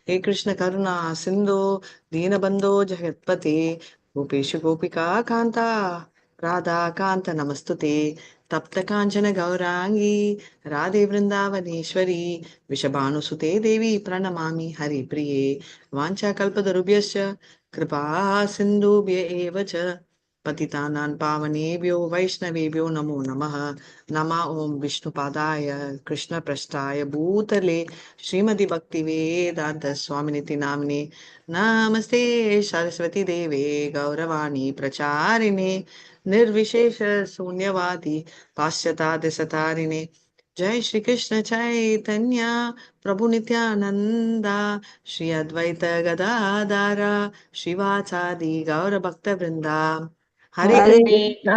हे कृष्ण करुणा सिंधु दीनबंधो जगत्पते गोपेश गोपिका कांता राधा कांत नमस्तुते तप्त कांचन गौरांगी राधे वृंदावनेश्वरी विषभानुसुते देवी प्रणमामि हरिप्रिये वाञ्छाकल्पतरुभ्यश्च कृपा सिन्धुभ्य एव च पतितानां पावनेभ्यो वैष्णवेभ्यो नमो नमः नमः ओं विष्णुपादाय कृष्णपृष्ठाय भूतले श्रीमति भक्ति वेदांत स्वामिनिति नाम्ने नमस्ते सरस्वती देवे गौरवाणी प्रचारिणे निर्विशेष शून्यवादी पाश्चात्य सतारिणे जय श्री कृष्ण चैतन्य प्रभु नित्यानंदा श्री अद्वैत गदाधारा श्रीवासादि गौर भक्त वृंदा हरे हरे कृष्ण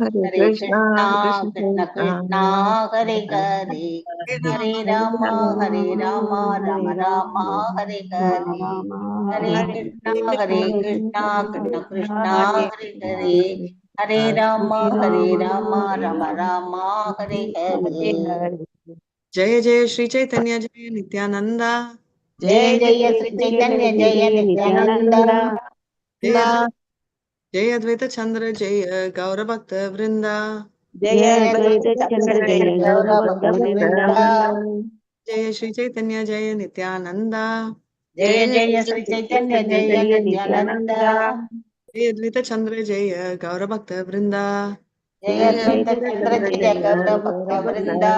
हरे कृष्णा कृष्णा हरे हरे कृष्णा कृष्णा कृष्ण कृष्ण कृष्णा कृष्णा हरे हरे हरे हरे राम राम हरे राम राम हरे राम राम हरे राम हरे राम हरे हरे कृष्णा हरे कृष्णा कृष्ण कृष्णा कृष्णा हरे हरे हरे हरे राम राम राम राम हरे हरे। हरे हरे जय जय श्री चैतन्य जय नित्यानंदा जय जय जय जय श्री श्री चैतन्य चैतन्य जय जय नित्यानंद। नित्यानंदा जय अद्वैत चंद्र जय गौर भक्त वृंदा जय जय अद्वैत अद्वैत चंद्र चंद्र जय जय गौर गौर भक्त भक्त वृंदा वृंदा। जय श्री चैतन्य जय नित्यानंदा जय जय जय जय श्री श्री चैतन्य चैतन्य जय जय नित्यानंद। नित्यानंदा जय अद्वैत चंद्र जय गौर भक्त वृंदा जय जय अद्वैत अद्वैत चंद्र चंद्र जय जय गौर गौर भक्त भक्त वृंदा। वृंदा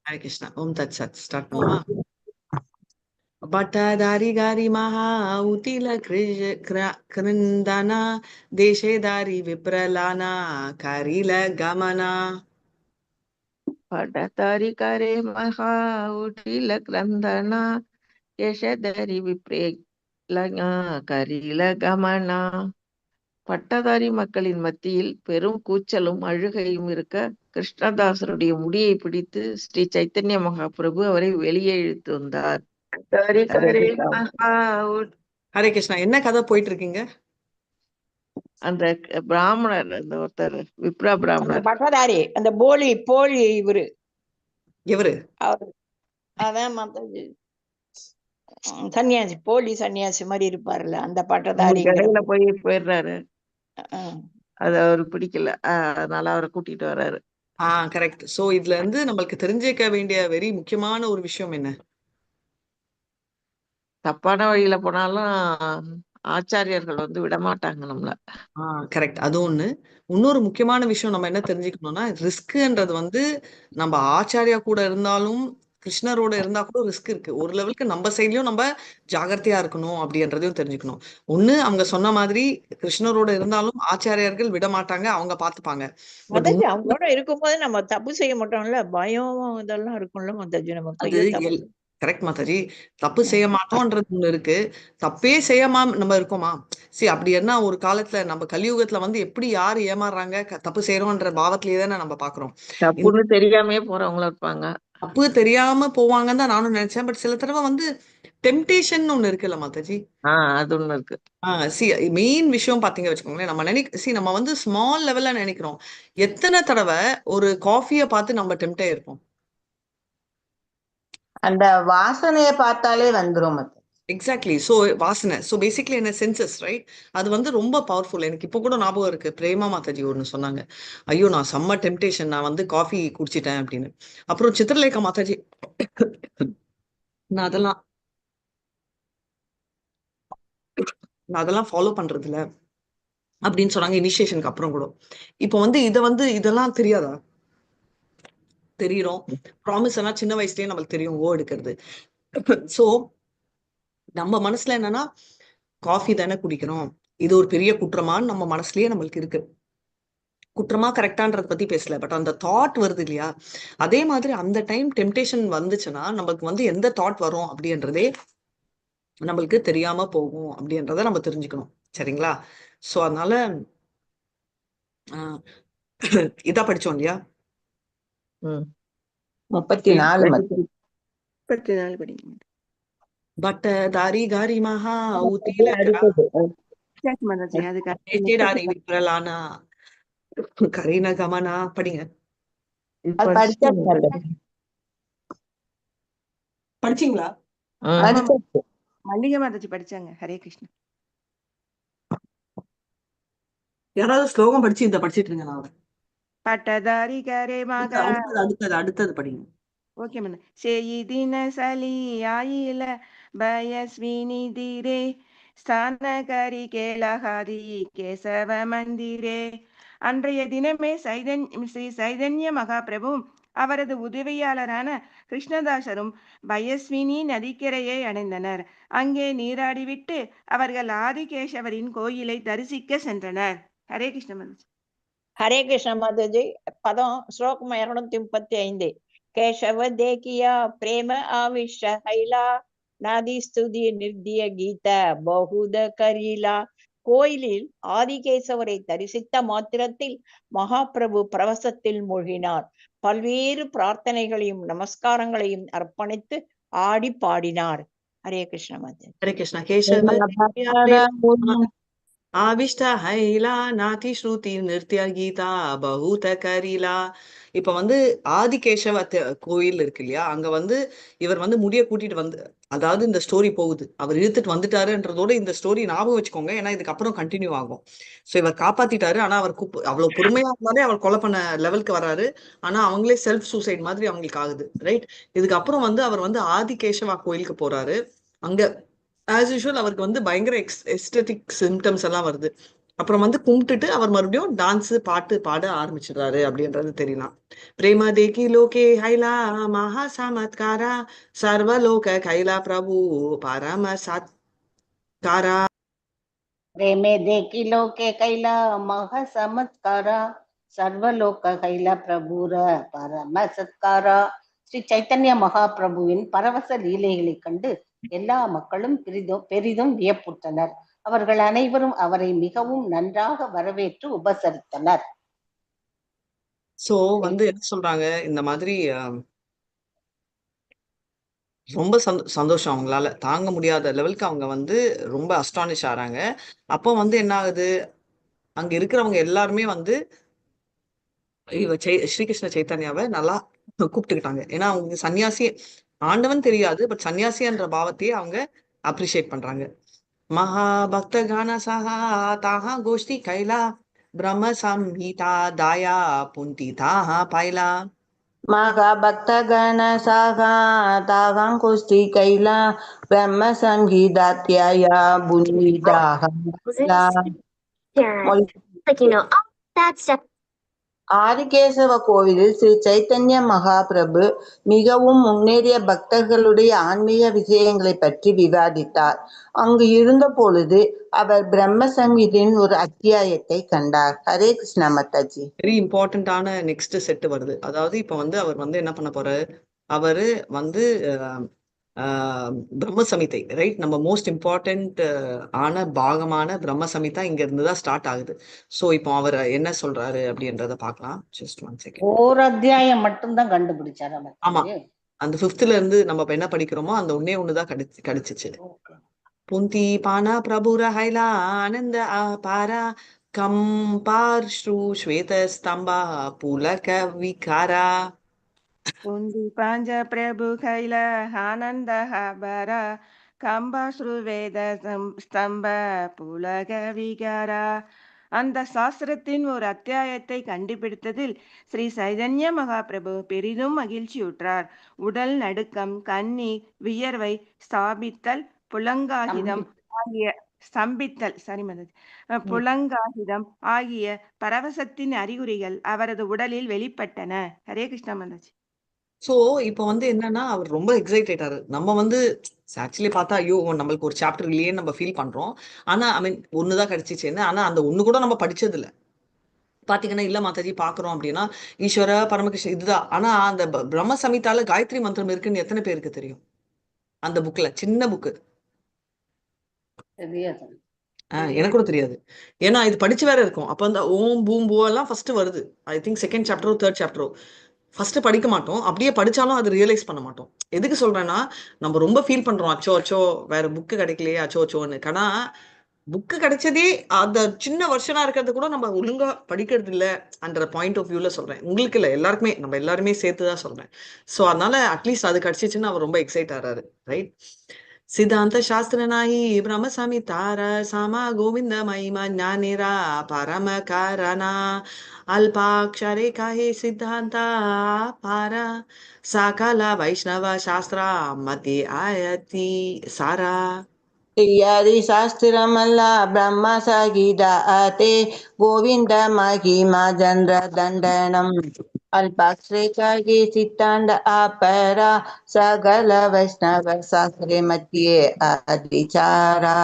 हरे कृष्णा ओम तत्सत स्टार्ट பண்ணுமா பட்டதாரி காரி மகா உதில கிருந்தனா தேசேதாரி விப்ரலானா கரில கமனா पडतारी करे महा उठील क्रंदना यशधरी विप्रे கரில கமனா. பட்டதாரி மக்களின் மத்தியில் பெரும் கூச்சலும் அழுகையும் இருக்க கிருஷ்ணதாசருடைய முடியை பிடித்து ஸ்ரீ சைத்தன்ய மகாபிரபு அவரை வெளியே இழுத்து வந்தார். ஹரே ஹரே கிருஷ்ணா. கிருஷ்ணா. ஹரே கிருஷ்ணா என்ன கதை போயிட்டு இருக்கீங்க அந்த பிராமணர் அந்த ஒருத்தர் விப்ரா அந்த பிராமணர் பட்டதாரி அந்த போலி இவரு இவரு அவரு அதான் மத்த சன்னியாசி போலி சன்னியாசி மாதிரி இருப்பாருல்ல அந்த அவருக்கு பட்டதாரிங்கிற இடையில போயிடுறாரு. அஹ், அது அவருக்கு பிடிக்கல. அதனால அவரை கூட்டிட்டு வர்றாரு. கரெக்ட் சோ இதுல இருந்து நம்மளுக்கு தெரிஞ்சுக்க வேண்டிய வெரி முக்கியமான ஒரு விஷயம் என்ன தப்பான வழியில போனாலும் ஆச்சாரியர்கள் வந்து விடமாட்டாங்க நம்மள. கரெக்ட் அது ஒண்ணு இன்னொரு முக்கியமான விஷயம் நம்ம என்ன தெரிஞ்சுக்கணும்னா ரிஸ்க்ன்றது வந்து நம்ம ஆச்சாரியா கூட இருந்தாலும் கிருஷ்ணரோட இருந்தா கூட ரிஸ்க் இருக்கு ஒரு லெவலுக்கு நம்ம சைட்லயும் நம்ம ஜாகிரதையா இருக்கணும் அப்படின்றதையும் தெரிஞ்சுக்கணும் ஒண்ணு அவங்க சொன்ன மாதிரி கிருஷ்ணரோட இருந்தாலும் ஆச்சாரியார்கள் விட மாட்டாங்க அவங்க பாத்துப்பாங்க பட் மதஜி அவங்களோட இருக்கும்போது நம்ம தப்பு செய்ய மாட்டோம்ல பயம் இதெல்லாம் இருக்கும்ல மதஜி நமக்கு அது ஐயோ தப்பு கரெக்ட் மாதாஜி தப்பு செய்ய மாட்டோம்ன்றது ஒண்ணு இருக்கு தப்பே செய்யாம நம்ம இருக்கோமா சரி அப்படி என்ன ஒரு காலத்துல நம்ம கலியுகத்துல வந்து எப்படி யாரு ஏமாறுறாங்க தப்பு செய்யறோம்ன்ற பாவத்திலேயே தானே நம்ம பாக்குறோம் இந்த தப்புன்னு தெரியாமே போறவங்களும் இருப்பாங்க. தப்பு தெரியாம போவாங்கன்னு தான் நானும் நினைச்சேன் பட் சில தடவை வந்து டெம்டேஷன் ஒண்ணு இருக்குல்ல மாதாஜி அது ஒண்ணு இருக்கு. சி மெயின் விஷயம் பாத்தீங்க வச்சுக்கோங்களேன் நம்ம நம்ம வந்து ஸ்மால் லெவல்ல நினைக்கிறோம் எத்தனை தடவை ஒரு காஃபியை பார்த்து நம்ம டெம்ட் ஆயிருப்போம் அந்த வாசனையை பார்த்தாலே வந்துரும் அது. எக்ஸாக்ட்லி ஸோ வாசனை ஸோ பேசிக்லி என்ன சென்சஸ் ரைட் அது வந்து ரொம்ப பவர்ஃபுல் எனக்கு இப்போ கூட ஞாபகம் இருக்கு பிரேமா மாதாஜி ஒன்று சொன்னாங்க ஐயோ நான் செம்ம டெம்டேஷன் நான் வந்து காஃபி குடிச்சிட்டேன் அப்படின்னு அப்புறம் சித்திரலேகா மாதாஜி நான் அதெல்லாம் நான் அதெல்லாம் ஃபாலோ பண்றது இல்ல அப்படின்னு சொன்னாங்க இனிஷியேஷனுக்கு அப்புறம் கூட இப்போ வந்து இதை வந்து இதெல்லாம் தெரியாதா தெரியும் ப்ராமிஸ் எல்லாம் சின்ன வயசுலயே நம்மளுக்கு தெரியும் ஓ எடுக்கிறது ஸோ நம்ம மனசுல என்னன்னா காஃபி தானே குடிக்கிறோம் இது ஒரு பெரிய குற்றமான்னு நம்ம மனசுலயே நம்மளுக்கு இருக்கு குற்றமா கரெக்டான்றத பத்தி பேசல பட் அந்த தாட் வருது இல்லையா அதே மாதிரி அந்த டைம் டெம்டேஷன் வந்துச்சுன்னா நம்மளுக்கு வந்து எந்த தாட் வரும் அப்படின்றதே நம்மளுக்கு தெரியாம போகும் அப்படின்றத நம்ம தெரிஞ்சுக்கணும் சரிங்களா சோ அதனால ஆஹ் இதா படிச்சோம் இல்லையா ம். 34 34 படிங்க பட் தாரி காரி மகா ஊத்தில அடுத்தது மதஜி அதுக்கு தேடாரி விப்ரலானா கரீன கமனா படிங்க இது அது படிச்சுட்டேன். படிச்சாச்சு. படிச்சீங்களா ம். படிச்சாச்சு. மல்லிகை மாதாஜி படிச்சாங்க. ஹரே கிருஷ்ணா. யாராவது ஸ்லோகம் படிச்சு இதை படிச்சிட்டு இருங்க. நான் பட்டதாரி கரே மக அடுத்தது படிங்க. Okay ma'am. செய்தின சலி ஆயில பயஸ்வினி தீரே ஸ்தானகரி கேலஹாரி கேசவ மந்திரே. அன்றைய தினமே ஸ்ரீ சைதன்ய மகாபிரபுவும் அவரது உதவியாளரான கிருஷ்ணதாசரும் பயஸ்வினி நதிக்கரையை அடைந்தனர். அங்கே நீராடிவிட்டு அவர்கள் ஆதிகேசவரின் கோயிலை தரிசிக்க சென்றனர். ஹரே கிருஷ்ண மாதாஜி. ஹரே கிருஷ்ண மாதாஜி. பதம் ஸ்லோகம் 235. கேசவ தேக்கியா பிரேம ஆவிஷ ஹைலா நாதி ஸ்துதி நிர்திய கீத பகுத கரீலா. கோயிலில் ஆதிகேசவரை தரிசித்த மாத்திரத்தில் மகாபிரபு பிரவசத்தில் மூழ்கினார். பல்வேறு பிரார்த்தனைகளையும் நமஸ்காரங்களையும் அர்ப்பணித்து ஆடி பாடினார். ஹரே கிருஷ்ண மாதாஜி. ஹரே கிருஷ்ணா. கேசவ ஆவிஷ்ட ஹைலா நாதி ஸ்ருதி நிருத்ய கீதா பகுத கரீலா. இப்ப வந்து ஆதிகேசவ கோயில் இருக்கு இல்லையா, அங்க வந்து இவர் வந்து முடிய கூட்டிட்டு வந்து, அதாவது இந்த ஸ்டோரி போகுது, அவர் இழுத்துட்டு வந்துட்டாருன்றதோட இந்த ஸ்டோரி ஞாபகம் வச்சுக்கோங்க, ஏன்னா இதுக்கப்புறம் கண்டினியூ ஆகும். சோ இவர் காப்பாத்திட்டாரு. ஆனா அவர் அவ்வளவு பொறுமையா இருந்தாலே அவர் கொலை பண்ண லெவலுக்கு வராரு. ஆனா அவங்களே செல்ஃப் சூசைட் மாதிரி அவங்களுக்கு ஆகுது. ரைட். இதுக்கப்புறம் வந்து அவர் வந்து ஆதிகேசவா கோயிலுக்கு போறாரு. அங்க ஆஸ் யூஷுவல் அவருக்கு வந்து பயங்கர எஸ்தெட்டிக் சிம்டம்ஸ் எல்லாம் வருது. அப்புறம் வந்து கும்பிட்டுட்டு அவர் மறுபடியும் டான்ஸ் பாட்டு பாட ஆரம்பிச்சிடுறாரு அப்படின்றது தெரியலாம். பிரேம தேக்கி லோகே ஹைலா மகா சமத்காரா சர்வலோக கைலா பிரபு பரம சத்காரா. प्रेमे देखी लोके कैला मह समत्कारा சர்வலோக கைலா பிரபுர பரம சத்காரா. ஸ்ரீ சைத்தன்ய மகாபிரபுவின் பரவச லீலைகளை கண்டு எல்லா மக்களும் பெரிதும் வியப்புற்றனர். அவர்கள் அனைவரும் அவரை மிகவும் நன்றாக வரவேற்று உபசரித்தனர். சோ வந்து என்ன சொல்றாங்க, இந்த மாதிரி ரொம்ப சந்தோஷம், அவங்களால தாங்க முடியாத லெவலுக்கு அவங்க வந்து ரொம்ப அஸ்டானிஷ் ஆறாங்க. அப்போ வந்து என்ன ஆகுது, அங்க இருக்கிறவங்க எல்லாருமே வந்து ஸ்ரீகிருஷ்ண சைத்தன்யாவை நல்லா கூப்பிட்டுக்கிட்டாங்க. ஏன்னா அவங்க சன்னியாசி, ஆண்டவன் தெரியாது, பட் சன்னியாசின்ற பாவத்தையே அவங்க அப்ரிஷியேட் பண்றாங்க. மகா பக்த கான சஹா தாஹா கோஷ்டி கைலா பிரம்ம சம்ஹிதா தாயா புந்தி தாஹா பைலா. மகா பக்த கண சாகா தாகாங் கோஷ்டி கைலா பிரம்ம சங்கீதாத்யா புனிதாக. ஆதிகேசவ கோவிலில் ஸ்ரீ சைத்தன்ய மகாபிரபு மிகவும் முன்னேறிய பக்தர்களுடைய ஆன்மீக விஷயங்களை பற்றி விவாதித்தார். அங்கு இருந்த பொழுது அவர் பிரம்ம சங்கீதின் ஒரு அத்தியாயத்தை கண்டார். ஹரே கிருஷ்ணா மாதாஜி. வெரி இம்பார்ட்டன்டான நெக்ஸ்ட் செட் வருது. அதாவது இப்ப வந்து அவர் வந்து என்ன பண்ண போறாரு, அவரு வந்து பிரம்ம சமிதை, ரைட், நம்ம மோஸ்ட் இம்பார்ட்டன்ட் ஆன பாகமான பிரம்ம சமிதா இங்க இருந்துதான் ஸ்டார்ட் ஆகுது. சோ இப்போ அவர் என்ன சொல்றாரு அப்படின்றத பார்க்கலாம். Just 1 second. ஒரு அத்தியாயம் மட்டும்தான் கண்டுபிடிச்சாரு. ஆமா, அந்த 5th இருந்து நம்ம என்ன படிக்கிறோமோ அந்த ஒண்ணுதான் கிடைச்சிச்சு. புந்தி பானா பிரபுர ஹைலா ஆனந்த பாரா கம்பார் ஸ்ரூ ஸ்வேத ஸ்தம்பா புலக விகாரா. குந்தி பாஞ்ச பிரபு கைல ஆனந்த ஹபர கம்பாஸ்ரு வேத ஸ்தம்ப புலக விகாரா. அந்த சாஸ்திரத்தின் ஒரு அத்தியாயத்தை கண்டுபிடித்ததில் ஸ்ரீ சைதன்ய மகாபிரபு பெரிதும் மகிழ்ச்சியுற்றார். உடல் நடுக்கம், கண்ணீர், வியர்வை, ஸ்தாபித்தல், புலங்காகிதம் ஆகிய புலங்காகிதம் ஆகிய பரவசத்தின் அறிகுறிகள் அவரது உடலில் வெளிப்பட்டன. ஹரே கிருஷ்ணா மாதாஜி. சோ இப்போ வந்து என்னன்னா அவர் ரொம்ப எக்ஸைட் ஆயிட்டாரு. நம்ம வந்து ஆக்சுவலி பார்த்தா ஐயோ நம்மளுக்கு ஒரு சாப்டர் இல்லையே நம்ம ஃபீல் பண்றோம். ஆனா ஐ மீன் ஒண்ணுதான் கிடைச்சிச்சுன்னு. ஆனா அந்த ஒண்ணு கூட நம்ம படிச்சது இல்ல. பாத்தீங்கன்னா இல்ல மாதாஜி பாக்குறோம் அப்படின்னா ஈஸ்வர பரமகிருஷ்ண இதுதான். ஆனா அந்த பிரம்ம சமிதால காயத்ரி மந்திரம் இருக்குன்னு எத்தனை பேருக்கு தெரியும்? அந்த புக்ல சின்ன புக்கு. எனக்கு கூட தெரியாது. ஏன்னா இது படிச்சு வேற இருக்கும். அப்ப அந்த ஓம் பூம் பூ எல்லாம் ஃபர்ஸ்ட் வருது. I think 2nd சாப்டரோ 3rd சாப்டரோ first படிக்க மாட்டோம். அப்படியே படிச்சாலும் அது ரியலைஸ் பண்ண மாட்டோம். எதுக்கு சொல்றேன்னா, நம்ம ரொம்ப ஃபீல் பண்றோம், அச்சோ அச்சோ வேற புக்கு கிடைக்கலையே அச்சோ அச்சோன்னு. ஆனா புக்கு கிடைச்சதே அந்த சின்ன வருஷனா இருக்கிறது கூட நம்ம ஒழுங்கா படிக்கிறது இல்ல அந்த பாயிண்ட் ஆஃப் வியூல சொல்றேன். உங்களுக்கு இல்ல, எல்லாருக்குமே, நம்ம எல்லாருமே சேர்த்துதான் சொல்றேன். சோ அதனால அட்லீஸ்ட் அது கிடைச்சிச்சுன்னு அவர் ரொம்ப எக்ஸைட் ஆறாரு, ரைட்? சித்தாந்த சாஸ்திர நாயி பிரம்மசாமி தார சாமா கோவிந்த மகிமா ஞானிரா பரம காரணா அல்பாಕ್ಷರೇ ಕಾಹಿ ಸಿದ್ಧಾಂತ ಪಾರ ಸಕಲ ವೈಷ್ಣವ ಶಾಸ್ತ್ರ ಮತಿ ಆಯತಿ ಸಾರಾ. శ్రీహరి శాస్త్రమల్ల బ్రహ్మ సగీత అతే గోవింద మహిమా చంద్ర దండనం అల్పాశ్రేకాగి சித்தாண்ட ஆபரா சகல வைஷ்ணவ சாஸ்திரே மத்தியே அதிச்சாரா.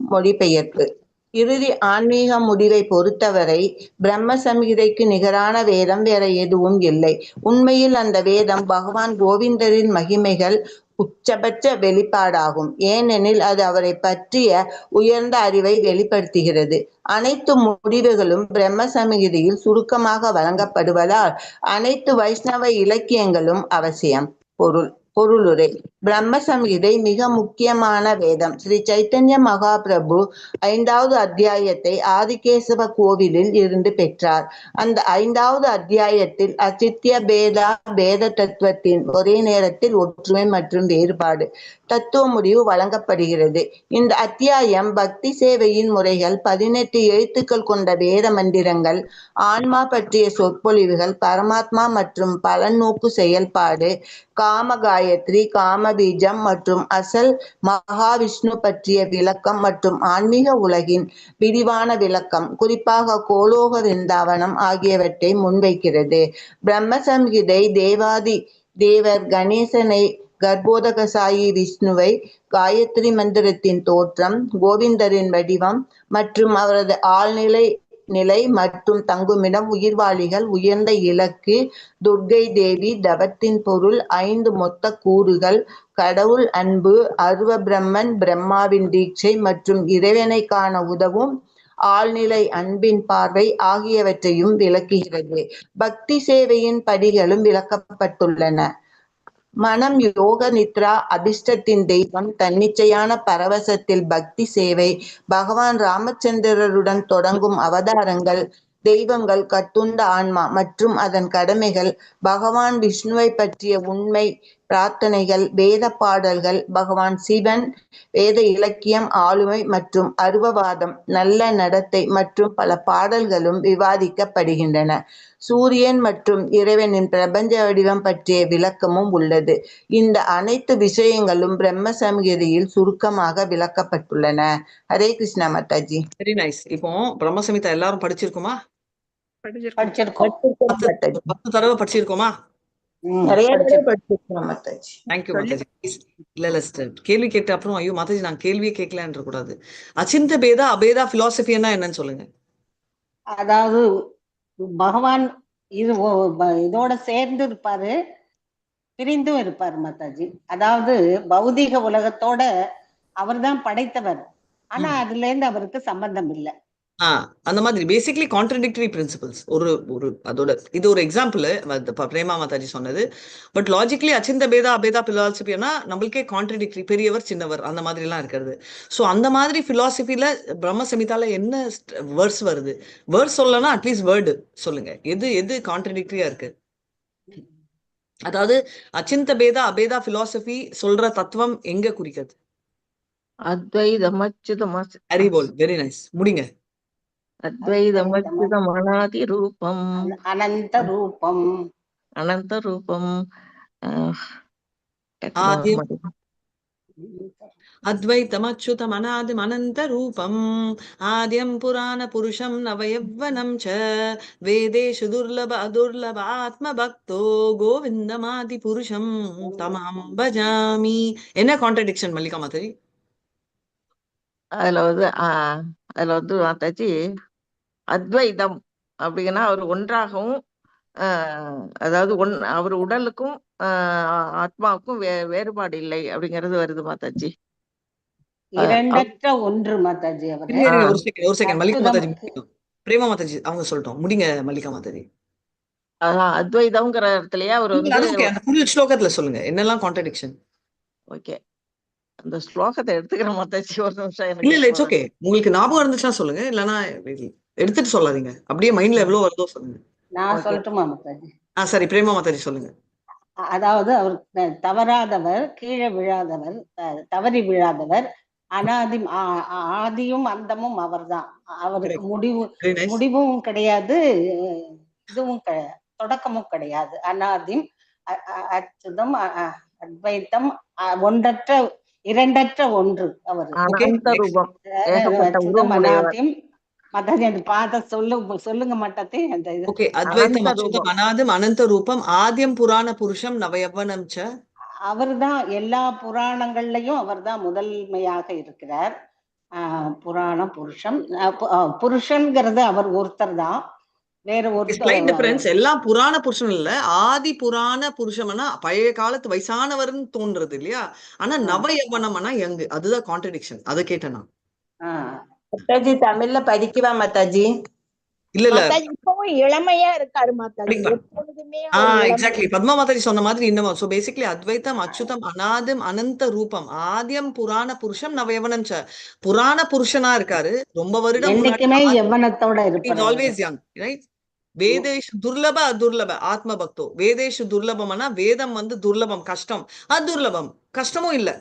மொழிபெயர்ப்பு. இறுதி ஆன்மீக முடிவை பொறுத்தவரை பிரம்ம சம்ஹிதைக்கு நிகரான வேதம் வேற எதுவும் இல்லை. உண்மையில் அந்த வேதம் பகவான் கோவிந்தரின் மகிமைகள் உச்சபட்ச வெளிப்பாடாகும். ஏனெனில் அது அவரை பற்றிய உயர்ந்த அறிவை வெளிப்படுத்துகிறது. அனைத்து முடிவுகளும் பிரம்ம சம்ஹிதையில் சுருக்கமாக வழங்கப்படுவதால் அனைத்து வைஷ்ணவ இலக்கியங்களும் அவசியம். பொருளுரை. பிரம்ம சம்ஹிதை மிக முக்கியமான வேதம். ஸ்ரீ சைத்தன்ய மகாபிரபு 5வது அத்தியாயத்தை ஆதிகேசவ கோவிலில் இருந்து பெற்றார். அந்த 5வது அத்தியாயத்தில் அச்சித்ய பேதா பேத தத்துவத்தின் ஒரே நேரத்தில் ஒற்றுமை மற்றும் வேறுபாடு தத்துவ முடிவு வழங்கப்படுகிறது. இந்த அத்தியாயம் பக்தி சேவையின் முறைகள், 18 எழுத்துக்கள் கொண்ட வேத மந்திரங்கள், ஆன்மா பற்றிய சொற்பொழிவுகள், பரமாத்மா மற்றும் பலநோக்கு செயல்பாடு, காம காயத்ரி, காம பீஜம் மற்றும் அசல் மகாவிஷ்ணு பற்றிய விளக்கம் மற்றும் ஆன்மீக உலகின் விரிவான விளக்கம், குறிப்பாக கோலோக விருந்தாவனம் ஆகியவற்றை முன்வைக்கிறது. பிரம்ம சம்ஹிதை தேவாதி தேவர் கணேசனை, கர்ப்போதக சாயி விஷ்ணுவை, காயத்ரி மந்திரத்தின் தோற்றம், கோவிந்தரின் வடிவம் மற்றும் அவரது ஆழ்நிலை நிலை மற்றும் தங்குமிடம், உயிர்வாளிகள், உயர்ந்த இலக்கு, துர்க்கை தேவி, தவத்தின் பொருள், 5 மொத்த கூறுகள், கடவுள் அன்பு, அருவ பிரம்மன், பிரம்மாவின் தீட்சை மற்றும் இறைவனை காண உதவும் ஆழ்நிலை அன்பின் பார்வை ஆகியவற்றையும் விளக்குகிறது. பக்தி சேவையின் படிகளும் விளக்கப்பட்டுள்ளன. மனம் யோக நித்ரா, அபிஷ்டத்தின் தெய்வம், தன்னிச்சையான பரவசத்தில் பக்தி சேவை, பகவான் ராமச்சந்திரருடன் தொடங்கும் அவதாரங்கள், தெய்வங்கள், கட்டுண்ட ஆன்மா மற்றும் அதன் கடமைகள், பகவான் விஷ்ணுவை பற்றிய உண்மை பிரார்த்தனைகள், வேத பாடல்கள், பகவான் சிவன், வேத இலக்கியம், ஆளுமை மற்றும் அருவவாதம், நல்ல நடத்தை மற்றும் பல பாடல்களும் விவாதிக்கப்படுகின்றன. சூரியன் மற்றும் இறைவனின் பிரபஞ்ச வடிவம் பற்றிய விளக்கமும் உள்ளது. இந்த அனைத்து விஷயங்களும் பிரம்ம சம்ஹிதையில் சுருக்கமாக விளக்கப்பட்டுள்ளன. ஹரே கிருஷ்ணா மாதாஜி. Very nice. இப்போ பிரம்ம சம்ஹிதா எல்லாரும் படிச்சிருக்கோமா? படிச்சிருக்கோம். 10 தடவை படிச்சிருக்கோமா? நிறைய தடவை படிச்சிருக்கோம் மாதாஜி. தேங்க்யூ மாதாஜி. இல்ல சிஸ்டர், கேள்வி கேட்ட அப்புறம் ஐயோ மாதாஜி நான் கேள்வியே கேட்கலன்ற கூடாது. அச்சிந்த பேதா அபேதா பிலாசபின்னா என்னன்னு சொல்லுங்க. அதாவது பகவான் இது இதோட சேர்ந்து இருப்பாரு, பிரிந்தும் இருப்பாரு மாதாஜி. அதாவது பௌதிக உலகத்தோட அவர் தான் படைத்தவர், ஆனா அதுல இருந்து அவருக்கு சம்பந்தம் இல்லை. அந்த மாதிரி பேசிக்லி கான்ட்ரடிக்டரி பிரின்சிபல்ஸ். அதோட இது ஒரு எக்ஸாம்பிள் பிரேமா மாதாஜி சொன்னது. பட் லாஜிக்கலி அச்சிந்த பேதா அபேதா பிலாசபினா நம்மளுக்கே கான்ட்ரடிக்டரி, பெரியவர் சின்னவர் அந்த மாதிரி எல்லாம் இருக்கிறது. ஸோ அந்த மாதிரி பிலாசபில பிரம்ம சமிதால என்ன வேர்ட்ஸ் வருது? வேர்ட்ஸ் சொல்லனா அட்லீஸ்ட் வேர்டு சொல்லுங்க. எது கான்ட்ரடிக்டரியா இருக்கு? அதாவது அச்சிந்த பேதா அபேதா பிலாசபி சொல்ற தத்துவம் எங்க குறிக்கிறது? அத்வைதம் அச்சுதம் ஹரிபோல். வெரி நைஸ், முடிங்க. அத்வைதம் அச்சுதம் அனாதி ரூபம் அனந்த ரூபம். அனந்த ரூபம் அத்வைதம் அச்சுதம் அநாதிம் அனந்த ரூபம் ஆத்யம் புராண புருஷம் நவயவ்வனம் ச வேதேஷு துர்லப அதுர்லப ஆத்ம பக்தோ கோவிந்தமாதி புருஷம் தமாம் பஜாமி. என்ன கான்ட்ரடிக்ஷன் மல்லிகா மாதாஜி? அதுல வந்து மாதாஜி அத்வைதம் அப்படின்னா அவர் ஒன்றாகவும், அதாவது அவர் உடலுக்கும் ஆத்மாவுக்கும் வேறுபாடு இல்லை அப்படிங்கிறது வருது மாதாஜி. இரண்டற்ற ஒன்று மாதாஜி. ஒரு செகண்ட் மல்லிகா மாதாஜி, பிரேமா மாதாஜி அவங்க சொல்லிட்டோம், முடிங்க மல்லிகா மாதாஜி. அத்வைதம்ங்கிற இடத்துலயே அவர் வந்து அந்த ஃபுல் ஸ்லோகத்துல சொல்லுங்க என்னெல்லாம் கான்ட்ரடிக்ஷன். ஓகே. அந்த ஸ்லோகத்தை எடுத்துக்கிறேன் மாதாஜி, ஒரு நிமிஷம் இல்ல இல்ல, எனக்கு இட்ஸ் ஓகே. உங்களுக்கு ஞாபகம் இருந்துச்சுன்னா சொல்லுங்க, இல்லைன்னா எடுத்துட்டு சொல்லாதீங்க. அப்படியே மைண்ட்ல எவ்வளவு வருதோ சொல்லுங்க. நான் ஓகே. சொல்லட்டுமா மாதாஜி? சரி, பிரேமா மாதாஜி சொல்லுங்க. அதாவது அவர் தவறாதவர், கீழே விழாதவர், தவறி விழாதவர், ஆதியும் அந்தமும் அவர்தான். அவருக்கு Very nice. முடிவும் கிடையாது, இதுவும் தொடக்கமும் கிடையாது. அனாதிம், அச்சுதம், அத்வைத்தம், ஒன்றற்ற இரண்டற்ற ஒன்று அவர். அனந்த ரூபம், ஏகப்பட்ட அச்சுதம், உருவமுடையவர். அனாதிம். மாதாஜி அந்த பாத சொல்லுங்க மாட்டாதே அந்த இது. ஓகே, அத்வைத்தம், அனந்த அச்சுதம், ரூபம். அநாதம், அனந்த ரூபம், ஆத்யம் புராண புருஷம் நவயவனம் ச. அவர்தான் எல்லா புராணங்கள்லயும் அவர்தான் முதன்மையாக இருக்கிறார். புராண புருஷம், புருஷன்கிறது அவர் ஒருத்தர் தான், வேற ஸ்லைட் டிஃபரன்ஸ். ஒருத்தர். எல்லாம் புராண புருஷன் இல்ல, ஆதி புராண புருஷம்னா பழைய காலத்து வயசானவர்னு தோன்றது இல்லையா? ஆனா நவயவனம்னா யங், அதுதான் கான்ட்ரடிக்ஷன். அதை கேட்டேன் நான். மாதாஜி தமிழ்ல படிக்கவா மாதாஜி? இல்ல இல்ல, மாதாஜி இப்பவும் இளமையா இருக்காரு மாதாஜி, படிக்கலாம். எப்பொழுதுமே ஒரு இளமை. எக்ஸாக்ட்லி, பத்மா மாதாஜி சொன்ன மாதிரி இன்னும். சோ பேசிக்கலி அத்வைத்தம், அச்சுதம், அநாதம், அனந்த ரூபம், ஆதியம் புராண புருஷம் நவயவனம் ச. புராண புருஷனா இருக்காரு, ரொம்ப வருடம் முன்னாடி. என்னைக்குமே யவனத்தோட இஸ் இருப்பார். Always young, right? வேதேஷு துர்லப அதுர்லப ஆத்ம பக்தோ. வேதேஷு துர்லபம்னா வேதம் வந்து துர்லபம், கஷ்டம். அதுர்லபம், கஷ்டமும் இல்ல,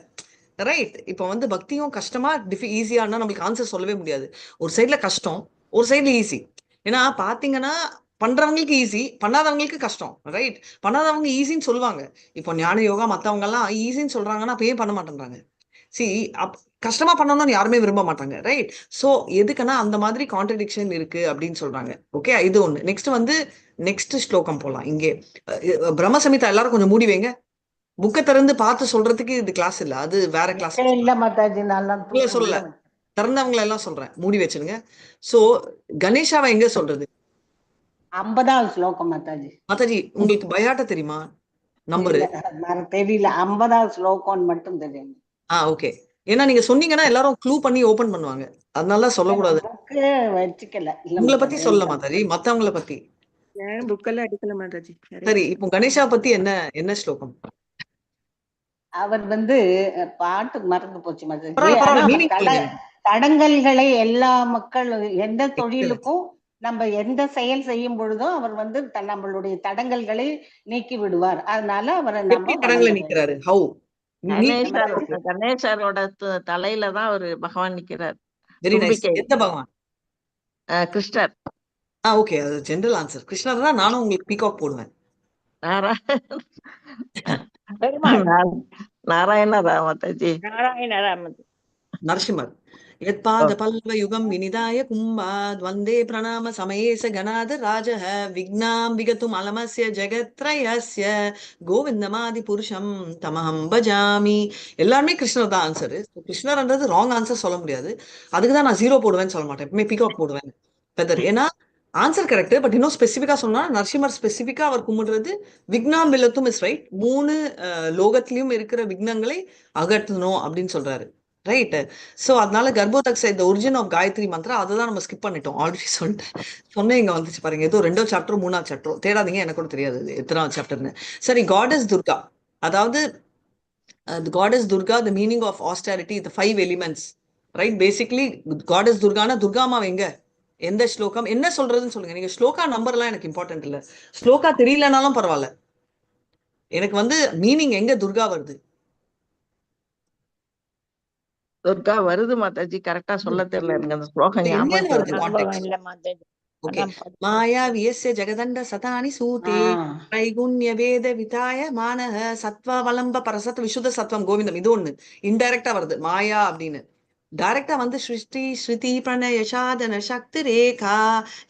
ரைட்? இப்ப வந்து பக்தியும் கஷ்டமா ஈஸியானா நம்மளுக்கு ஆன்சர் சொல்லவே முடியாது. ஒரு சைட்ல கஷ்டம், ஒரு சைட்ல ஈஸி. ஏன்னா பாத்தீங்கன்னா பண்றவங்களுக்கு ஈஸி, பண்ணாதவங்களுக்கு கஷ்டம், ரைட்? பண்ணாதவங்க ஈஸின்னு சொல்லுவாங்க. இப்போ ஞான யோகா மத்தவங்க எல்லாம் ஈஸின்னு சொல்றாங்கன்னா அப்ப ஏன் பண்ண மாட்டேன்றாங்க? கஷ்டமா பண்ணணும்னு யாருமே விரும்ப மாட்டாங்க, ரைட்? சோ எதுக்குன்னா அந்த மாதிரி கான்ட்ரடிக்ஷன் இருக்கு அப்படின்னு சொல்றாங்க. ஓகே, இது ஒண்ணு. நெக்ஸ்ட் ஸ்லோகம் போலாம். இங்கே பிரம்ம சமிதா எல்லாரும் கொஞ்சம் மூடி வைங்க. புக்கை திறந்து பார்த்து சொல்றதுக்கு இது கிளாஸ் இல்ல, அது வேற கிளாஸ். இல்ல மாதாஜி, நல்லா சொல்லல, திறந்தவங்களை எல்லாம் சொல்றேன், மூடி வச்சிருங்க. சோ கணேஷாவை எங்க சொல்றது? 50வது ஸ்லோகம் மாதாஜி. மாதாஜி உங்களுக்கு பயாட்ட தெரியுமா? நம்பரு தெரியல, 50வது ஸ்லோகம் மட்டும் தெரியும். ஓகே. ஏன்னா நீங்க சொன்னீங்கன்னா எல்லாரும் க்ளூ பண்ணி ஓபன் பண்ணுவாங்க, அதனால சொல்லக்கூடாது. வச்சுக்கல. உங்களை பத்தி சொல்ல மாதாஜி, மத்தவங்களை பத்தி. புக்கெல்லாம் எடுக்கல மாதாஜி. சரி, இப்போ கணேஷா பத்தி என்ன ஸ்லோகம்? அவர் வந்து பாட்டு மறந்து போச்சு மாதாஜி. மீனிங் தடங்கல்களை எல்லா மக்கள் எந்த தொழிலுக்கும் நம்ம எந்த செயல் செய்யும் பொழுதும் அவர் வந்து நம்மளுடைய தடங்கல்களை நீக்கி விடுவார். அதனால அவரை நம்ம தடங்களை நீக்கிறாரு. ஹவு? கணேசரோட தலையில தான் ஒரு பகவான் நிக்கிறார். Very nice. எந்த பகவான்? கிருஷ்ணர். ஓகே, அது ஜெனரல் ஆன்சர். கிருஷ்ணர் தான். நானும் உங்களுக்கு பீகாக் போடுவேன். நாராயணரா மாதாஜி. நாராயணராமன் நரசிம்மர். யத்பாத பல்லவ யுகம் வினிதாய கும்பாத் வந்தே பிரணாம சமயேச கணாத ராஜஹ விக்னாம் விகதும் அலமஸ்ய ஜெகத்ரயஸ்ய கோவிந்தமாதி புருஷம் தமஹம் பஜாமி. எல்லாருமே கிருஷ்ணர் தான் ஆன்சர். கிருஷ்ணர்ன்றது ராங் ஆன்சர் சொல்ல முடியாது. அதுக்குதான் நான் 0 போடுவேன்னு சொல்ல மாட்டேன், எப்பவுமே பீகாக் போடுவேன். பெதர், ஏன்னா ஆன்சர் கரெக்ட். பட் இன்னும் ஸ்பெசிஃபிக்கா சொன்னா நரசிம்மர் ஸ்பெசிஃபிக்கா அவர் கும்பிடுறது விக்னாம் வில்லத்தும் இஸ் ரைட். 3 லோகத்திலயும் இருக்கிற விக்னங்களை அகற்றணும் அப்படின்னு சொல்றாரு, ரைட்? சோ அதனால கர்ப்போதக்ஷ இந்த ஒரிஜின் ஆஃப் காயத்ரி மந்திரா அதுதான் நம்ம ஸ்கிப் பண்ணிட்டோம். ஆல்ரெடி சொன்னேன், இங்க வந்துச்சு பாருங்க. ஏதோ 2வது சாப்டர் 3வது சாப்டர் தேடாதீங்க, எனக்கு கூட தெரியாது எத்தனாவது சாப்டர்னு. சரி, காடஸ் துர்கா. அதாவது goddess Durga, the meaning of austerity, the 5 elements, right? Basically goddess துர்கானா துர்காமாவை எங்க எந்த ஸ்லோகம் என்ன சொல்றதுன்னு சொல்லுங்க. நீங்க ஸ்லோகா நம்பர்லாம் எனக்கு இம்பார்ட்டன்ட் இல்ல, ஸ்லோகா தெரியலனாலும் பரவாயில்ல, எனக்கு வந்து மீனிங் எங்க துர்கா வருது. துர்கா வருது மாதாஜி, கரெக்டா சொல்ல தெரியல எனக்கு. அந்த ஸ்லோகம் ஞாபகம் இல்ல மாதாஜி. மாயா வியஸ்ய ஜெகதண்ட சதானி சூதே த்ரைகுண்ய வேத விதாய மானஹ சத்வ வலம்ப பரசத் விசுத்த சத்வம் கோவிந்தம். இது ஒண்ணு இன்டைரக்டா வருது மாயா அப்படின்னு. டைரக்டா வந்து ஸ்ருஷ்டி ஸ்ருதி பிரணய சாதன சக்தி ரேகா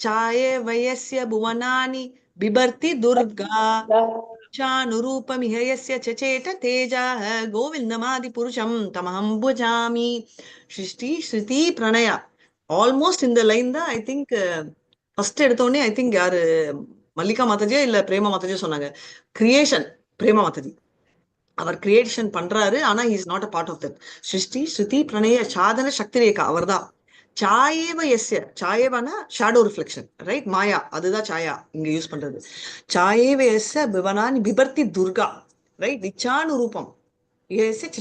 சாயே வயஸ்ய புவனானி பிபர்த்தி துர்கா சானுரூபமிஹயஸ்ய சச்சேட தேஜாஹ கோவிந்தமாதி புருஷம் தமஹம் புஜாமி. ஸ்ருஷ்டி ஸ்ருதி பிரணயா ஆல்மோஸ்ட் இந்த லைன் தான். ஐ திங்க் ஃபர்ஸ்ட் எடுத்தோடனே ஐ திங்க் யாரு மல்லிகா மாதாஜியா இல்ல பிரேமா மாதாஜியா சொன்னாங்க, கிரியேஷன் பிரேமா மாதாஜி. அவர் கிரியேஷன் பண்றாரு, ஆனா he is not a part of that. சிருஷ்டி ஸ்ருதி பிரணய சாதன சக்தி ரேகா அவர்தான். சாயேவ எஸ்ய, சாயேவனா ஷேடோ ரிஃப்ளெக்ஷன், ரைட்? மாயா அதுதான் சாயா இங்க யூஸ் பண்றது. சாயேவ எஸ்ய பிவனானி பிபர்த்தி துர்கா, ரைட்? இச்சானு ரூபம்,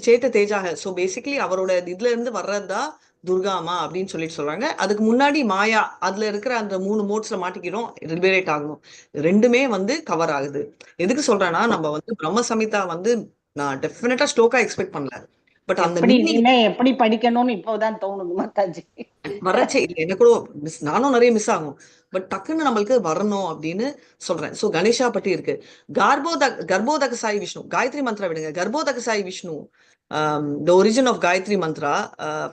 சேட்ட தேஜாக. ஸோ பேசிக்கலி அவரோட இதுல இருந்து வர்றதுதான் துர்காமா அப்படின்னு சொல்லிட்டு சொல்றாங்க. அதுக்கு முன்னாடி மாயா அதுல இருக்கிற அந்த 3 மோட்ஸ்ல மாட்டிக்கிறோம், லிபரேட் ஆகணும். ரெண்டுமே வந்து கவர் ஆகுது. எதுக்கு சொல்றேன்னா நம்ம வந்து பிரம்ம சமிதா வந்து நான் டெஃபினட்டா ஸ்லோகா எக்ஸ்பெக்ட் பண்ணல. பட் அந்த எப்படி மீனிங் இனிமே எப்படி படிக்கணும்னு இப்போதான் தோணுது மாதாஜி. வரச்சே இல்லை. எனக்கு கூட நானும் நிறைய மிஸ் ஆகும். பட் டக்குன்னு நம்மளுக்கு வரணும் அப்படின்னு சொல்றேன். சோ கணேஷா பத்தி இருக்கு. கர்ப்போதக சாய் விஷ்ணு, காயத்ரி மந்த்ரா விடுங்க. Garbhodakashayi Vishnu, the origin of Gayatri mantra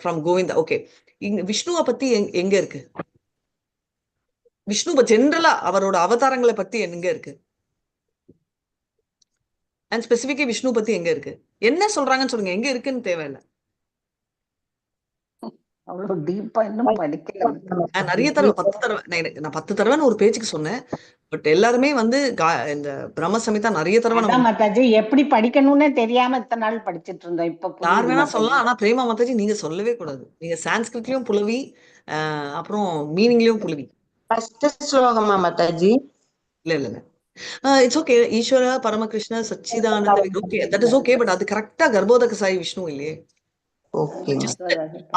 from Govinda. Okay, இங்க விஷ்ணுவை பத்தி எங்க இருக்கு? விஷ்ணு ஜென்ரலா அவரோட அவதாரங்களை பத்தி எங்க இருக்கு? அண்ட் ஸ்பெசிபிக்கா விஷ்ணு பத்தி எங்க இருக்கு? என்ன சொல்றாங்கன்னு சொல்லுங்க. எங்க இருக்குன்னு தேவையில்லை. அவ்வளவு டீப்பா இன்னும் படிக்கல. நிறைய தடவை 10 தடவை நான் 10 தடவைன்னு ஒரு பேச்சுக்கு சொன்னேன். பட் எல்லாருமே வந்து இந்த பிரம்ம சமிதா நிறைய தடவை அதான் நம்ம மாதாஜி எப்படி படிக்கணும்னே தெரியாம இத்தனை நாள் படிச்சிட்டு இருந்தோம். இப்ப யார் புரியுது வேணா மாதாஜி. சொல்லலாம். ஆனா பிரேமா மாதாஜி நீங்க சொல்லவே கூடாது. நீங்க சான்ஸ்கிரிட்லயும் புலவி, அப்புறம் மீனிங்லயும் புலவி. ஃபர்ஸ்ட் ஸ்லோகமா மாதாஜி? இல்ல இல்ல இல்ல, இட்ஸ் ஓகே. ஈஸ்வர பரமகிருஷ்ண சச்சிதானந்த, okay, that is okay. But அது கரெக்டா கர்ப்போதக சாய் விஷ்ணு இல்லையே. ஓகே.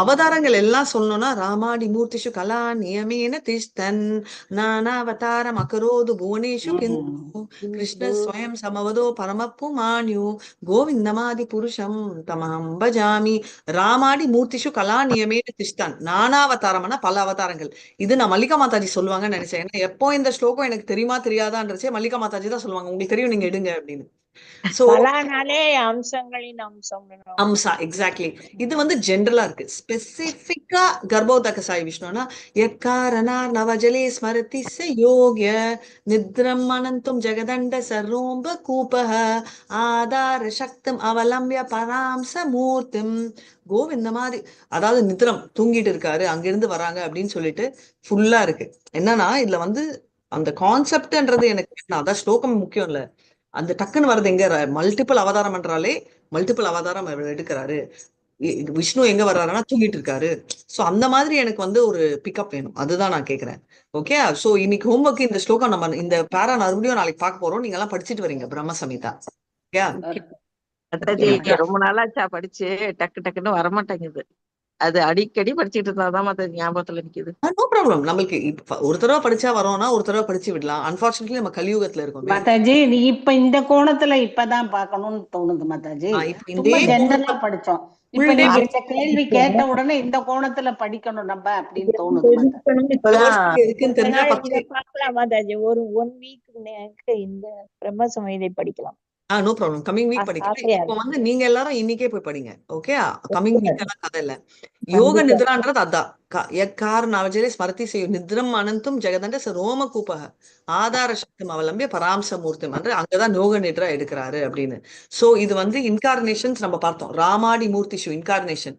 அவதாரங்கள் எல்லாம் சொல்லணும்னா ராமாடி மூர்த்திஷு கலா நியமேன திஷ்டன் நானாவதாரம் அகரோது புவனேஷு கிந்து கிருஷ்ண ஸ்வயம் சமவதோ பரமப்பு மான்யு கோவிந்தமாதி புருஷம் தமஹம் பஜாமி. ராமாடி மூர்த்திஷு கலா நியமேன திஷ்டன், நானாவதாரம்னா பல அவதாரங்கள். இது நான் மல்லிகா மாதாஜி சொல்லுவாங்கன்னு நினைச்சேன். ஏன்னா எப்போ இந்த ஸ்லோகம் எனக்கு தெரியுமா தெரியாதான்றச்சே மல்லிகா மாதாஜி தான் சொல்லுவாங்க, உங்களுக்கு தெரியும் நீங்க எடுங்க அப்படின்னு. சோ பலானாலே அம்சங்களின் அம்சம். அம்சா, எக்ஸாக்ட்லி. இது வந்து ஜென்ரலா இருக்கு. ஸ்பெசிபிக்கா கர்ப்போதக சாய் விஷ்ணுனா எக்காரணார் நவஜலே ஸ்மரதி ச யோக்ய நித்ரம் அனந்தும் ஜெகதண்ட சரோம்ப கூபஹ ஆதார சக்தம் அவலம்பிய பராம்ச மூர்த்திம் கோவிந்த மாதிரி. அதாவது நித்ரம் தூங்கிட்டு இருக்காரு, அங்கிருந்து வராங்க அப்படின்னு சொல்லிட்டு ஃபுல்லா இருக்கு. என்னன்னா இதுல வந்து அந்த கான்செப்ட்ன்றது எனக்கு அதான் ஸ்லோகம் முக்கியம் இல்ல. அந்த டக்குன்னு வர்றது எங்க? மல்டிபிள் அவதாரம் பண்றாலே மல்டிபிள் அவதாரம் அவர் எடுக்கிறாரு. விஷ்ணு எங்க வர்றாருன்னா தூங்கிட்டு இருக்காரு. சோ அந்த மாதிரி எனக்கு வந்து ஒரு பிக்கப் வேணும். அதுதான் நான் கேக்குறேன். ஓகே, சோ இன்னைக்கு ஹோம்ஒர்க் இந்த ஸ்லோகம் நம்ம இந்த பேரா மறுபடியும் நாளைக்கு பார்க்க போறோம். நீங்க எல்லாம் படிச்சுட்டு வரீங்க பிரம்ம சமிதா. மாதாஜி ரொம்ப நாளாச்சா படிச்சு, டக்குன்னு வரமாட்டேங்குது. அது அடிக்கடி படிச்சுட்டு இருந்தாதான் மாதாஜி ஞாபகத்துல நிக்குது. No problem. நம்மளுக்கு ஒரு தடவை படிச்சா வரோம்னா ஒரு தடவை படிச்சு விடலாம். அன்பார்ச்சுனேட்லி நம்ம கலியுகத்துல இருக்கோம். மாதாஜி நீ இப்ப இந்த கோணத்துல இப்பதான் பாக்கணும்னு தோணுது மாதாஜி. சும்மா ஜென்ரலா படிச்சோம். இப்ப நீங்க இந்த கேள்வி கேட்ட உடனே இந்த கோணத்துல படிக்கணும் நம்ம அப்படின்னு தோணுது மாதாஜி. இருக்குன்னு தெரிஞ்சா பார்க்கலாம் மாதாஜி. ஒரு 1 வீக் இந்த பிரம்ம சமயத்தை படிக்கலாம். No problem. கமிங் வீக் படிக்கிறேன். இப்போ வந்து நீங்க எல்லாரும் இன்னைக்கே போய் படிங்க. ஓகே, கமிங் வீக் எல்லாம் கதை இல்ல. யோக நித்ரான்றது அதான். எக்கார் நவஜலே ஸ்மரதி செய்யும் நித்ரம் அனந்தும் ஜெகதண்ட ரோம கூபக ஆதார சக்தம் அவலம்பிய பராம்ச மூர்த்தம் என்று அங்கதான் யோக நித்ரா எடுக்கிறாரு அப்படின்னு. சோ இது வந்து இன்கார்னேஷன்ஸ் நம்ம பார்த்தோம். ராமாடி மூர்த்திஷு இன்கார்னேஷன்,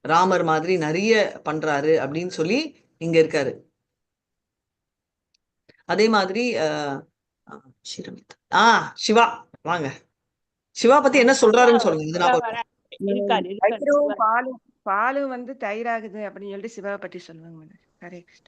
ராமர் மாதிரி நிறைய பண்றாரு அப்படின்னு சொல்லி இங்க இருக்காரு. அதே மாதிரி சிவா வாங்க. சிவா பத்தி என்ன சொல்றாருன்னு சொல்லுங்க. பாலும் வந்து தயிராகுது அப்படின்னு சொல்லிட்டு சிவாவை பத்தி சொல்லுவாங்க.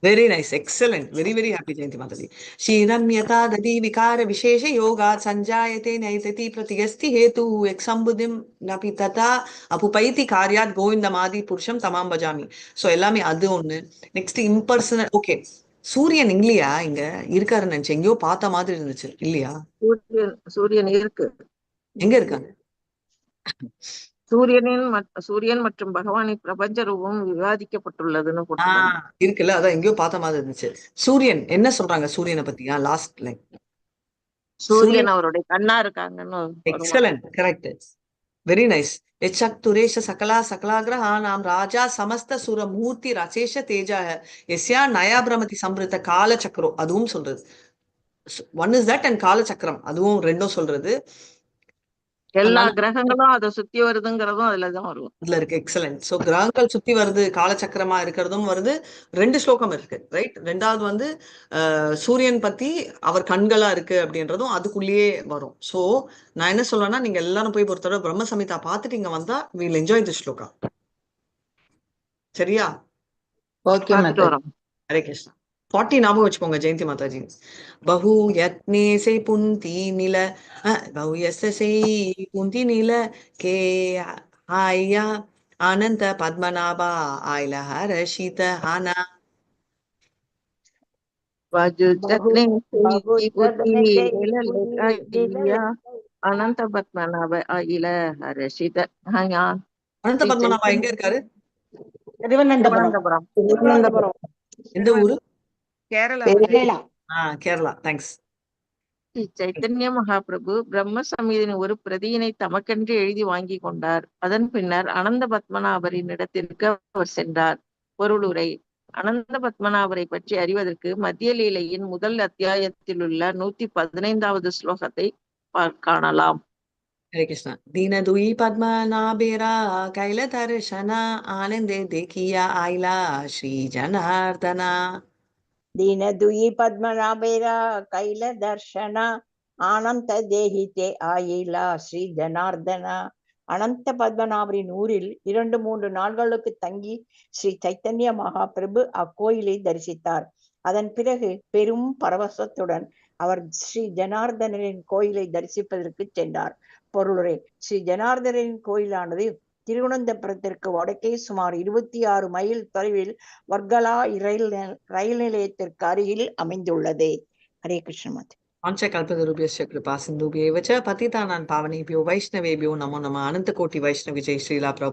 Very nice, excellent, very very happy Jayanti Mataji. ஸ்ரீரம்யதா ததி விகார விசேஷ யோகா சஞ்சாயதே நைததி பிரதிகஸ்தி ஹேது எக்ஸம்புதிம் நபி ததா அபுபைதி காரியாத் கோவிந்தமாதி புருஷம் தமாம் பஜாமி. சோ எல்லாமே அது ஒண்ணு. Next impersonal. ஓகே, சூரியன் இல்லையா? இங்க இருக்காருன்னு நினைச்சேன். எங்கேயோ பார்த்த மாதிரி இருந்துச்சு. இல்லையா? சூரியன் இருக்கு. எங்க இருக்காங்க? சூரியன் மற்றும் பகவானின் பிரபஞ்ச ரூபம் விவாதிக்கப்பட்டுள்ளதுன்னு இருக்குல்ல, அதான் எங்கேயோ பார்த்த மாதிரி இருந்துச்சு. சூரியன் என்ன சொல்றாங்க சூரியனை பத்தி? Last line. சூரியன் அவருடைய கண்ணா இருக்காங்கன்னு. Excellent, correct, very nice. எச்சக்துரேஷ சகலா சகலாகிரஹானாம் ராஜா சமஸ்த சுர மூர்த்தி ரசேஷ தேஜாஹ எஸ்யா நயா பிரமதி சம்பிருத்த கால சக்கரோ, அதுவும் சொல்றது. ஒன் இஸ் தட் அண்ட் கால சக்கரம், அதுவும் ரெண்டும் சொல்றது. எல்லா கிரகங்களும் அதை சுத்தி வருதுங்கிறதும் அதுலதான் வரும். இதுல இருக்கு. எக்ஸலென்ட். சோ கிரகங்கள் சுத்தி வருது, காலச்சக்கரமா இருக்கிறதும் வருது. 2 ஸ்லோகம் இருக்கு, ரைட்? 2வது வந்து சூரியன் பத்தி அவர் கண்களா இருக்கு அப்படின்றதும் அதுக்குள்ளேயே வரும். சோ நான் என்ன சொல்றேன்னா, நீங்க எல்லாரும் போய் பொறுத்தவரை பிரம்ம சமிதா பார்த்துட்டு இங்க வந்தா we'll enjoy this ஸ்லோகா. சரியா? ஓகே, ஹரே கிருஷ்ணா. 40 ஞாபகம் வச்சுக்கோங்க ஜெயந்தி மாதாஜி. பஹு யத்னே சே புந்தி நில பஹு யஸ்ஸே புந்தி நில கே ஆயா அனந்த பத்மநாபா ஆயில ஹரஷித ஹானா. வஜுஜத்னே बहु செய்தி புத்தி जतने से நிழலையா அனந்த பத்மநாப அகில ஹரஷித ஹயான் அனந்த ஸ்ரீ பத்மநாபா எங்க சைத்தன்ய இருக்காரு? திருவனந்தபுரம். திருவனந்தபுரம். திருவனந்தபுரம். எந்த ஊரு? கேரளா கேரளா. கேரளா. தேங்க்ஸ். ஸ்ரீ சைத்தன்ய மகாபிரபு பிரம்ம சமீதியின் ஒரு பிரதியினை தமக்கென்று எழுதி வாங்கி கொண்டார். அதன் பின்னர் அனந்த பத்மநாபரின் இடத்திற்கு அவர் சென்றார். பொருளுரை: அனந்த பத்மநாபரை பற்றி அறிவதற்கு மத்திய லீலையின் முதல் அத்தியாயத்திலுள்ள 115வது ஸ்லோகத்தை காணலாம். ஹரே கிருஷ்ணா. தீனதுயி பத்மநாபேரா கைல தர்ஷன ஆனந்தே தேக்கியா ஆயிலா ஸ்ரீ ஜனார்தனா. दीन दुई पद्मनाभेरा कैल दर्शन ஆனந்த தேகித்தே ஆயிலா ஸ்ரீ ஜனார்தனா. அனந்த பத்மநாபரின் ஊரில் 2-3 நாள்களுக்கு தங்கி ஸ்ரீ சைத்தன்ய மகாபிரபு அக்கோயிலை தரிசித்தார். அதன் பிறகு பெரும் பரவசத்துடன் அவர் ஸ்ரீ ஜனார்தனரின் கோயிலை தரிசிப்பதற்கு சென்றார். பொருளுரை: ஸ்ரீ ஜனார்தனரின் கோயிலானது திருவனந்தபுரத்திற்கு வடக்கே சுமார் 26 மைல் தொலைவில் வர்கலா ரயில் நிலையத்திற்கு அருகில் அமைந்துள்ளது. ஹரே கிருஷ்ண. பாஞ்சகல்பதருபியஸ்ய கிருபா சிந்துபியேவ ச பதிதானான் பாவனேபியோ வைஷ்ணவேபியோ நமோ நமः. அனந்த கோட்டி வைஷ்ணவி ஜெய் ஸ்ரீலா பிரபுபாத்.